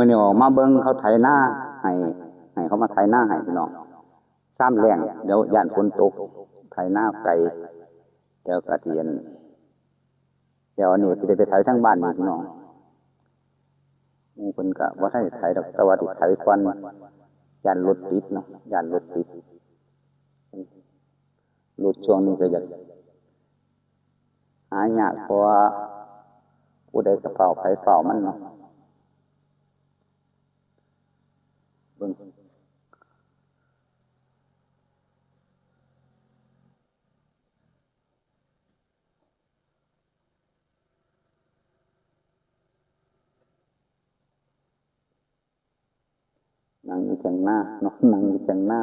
มื่อนี้ออกมาเบิ่งเขาไถนาให้เขามาไถนาให้พี่น้องซ้ำแรงเดี๋ยวย่านฝนตกไถนาไกลเดี๋ยวกระเทียนเดี๋ยวนี้สิได้ไปไถทั้งบ้านนี่พี่น้องหมู่เพิ่นก็บ่ทันได้ไถดอกแต่ว่าสิไถก่อนย่านรถติดเนาะย่านรถติดรถช่วงนี้ก็อยากหายากเพราะว่าผู้ใดก็เฝ้าไผเฝ้ามันเนาะเบิ่งนั่งอยู่เถียงนาเนาะนั่งอยู่เถียงนา